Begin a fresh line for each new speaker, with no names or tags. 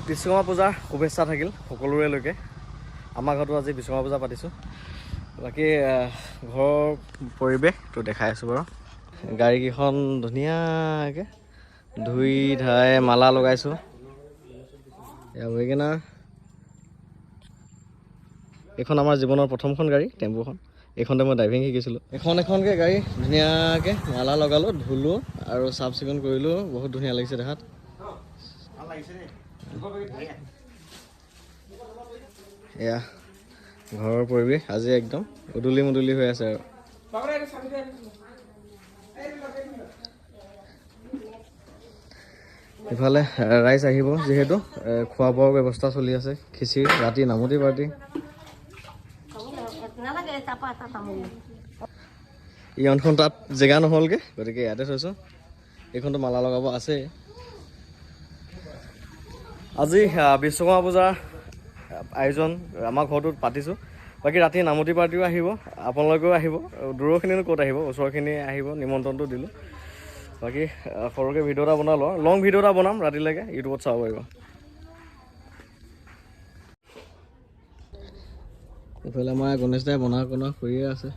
বিশ্বকৰ্মা পূজাৰ শুভেচ্ছা থাকিল সকলোৰেলৈকে। আমাৰ ঘৰতো আজি বিশ্বকৰ্মা পূজা পাতিছোঁ। বাকী ঘৰৰ পৰিৱেশটো দেখাই আছোঁ বাৰু। গাড়ীকেইখন ধুনীয়াকৈ ধুই ধাই মালা লগাইছোঁ। এয়া ৱেগেনাৰ, এইখন আমাৰ জীৱনৰ প্ৰথমখন গাড়ী, টেম্পুখন। এইখনতে মই ড্ৰাইভিং শিকিছিলোঁ। এখনকৈ গাড়ী ধুনীয়াকৈ মালা লগালোঁ, ধুলোঁ আৰু চাফ চিকুণ কৰিলোঁ। বহুত ধুনীয়া লাগিছে দেখাত। এয়া ঘৰৰ পৰিৱেশ আজি একদম উদুলি মুদুলি হৈ আছে আৰু। ইফালে ৰাইজ আহিব যিহেতু খোৱা বোৱাৰ ব্যৱস্থা চলি আছে। খিচিৰি, ৰাতি নামতি পাৰ্টি। ইয়নখন তাত জেগা নহ'লগৈ, গতিকে ইয়াতে থৈছোঁ। এইখনতো মালা লগাব আছে। আজি বিশ্বকৰ্মা পূজাৰ আয়োজন আমাৰ ঘৰটোত পাতিছোঁ। বাকী ৰাতি নামতি পাৰ্টিও আহিব, আপোনালোকেও আহিব। দূৰৰখিনিনো ক'ত আহিব, ওচৰখিনি আহিব, নিমন্ত্ৰণটো দিলোঁ। বাকী সৰুকৈ ভিডিঅ' এটা বনালোঁ, লং ভিডিঅ' এটা বনাম ৰাতিলৈকে, ইউটিউবত চাব পাৰিব। ইফালে আমাৰ গণেশ দাই বনা কৰিয়ে আছে।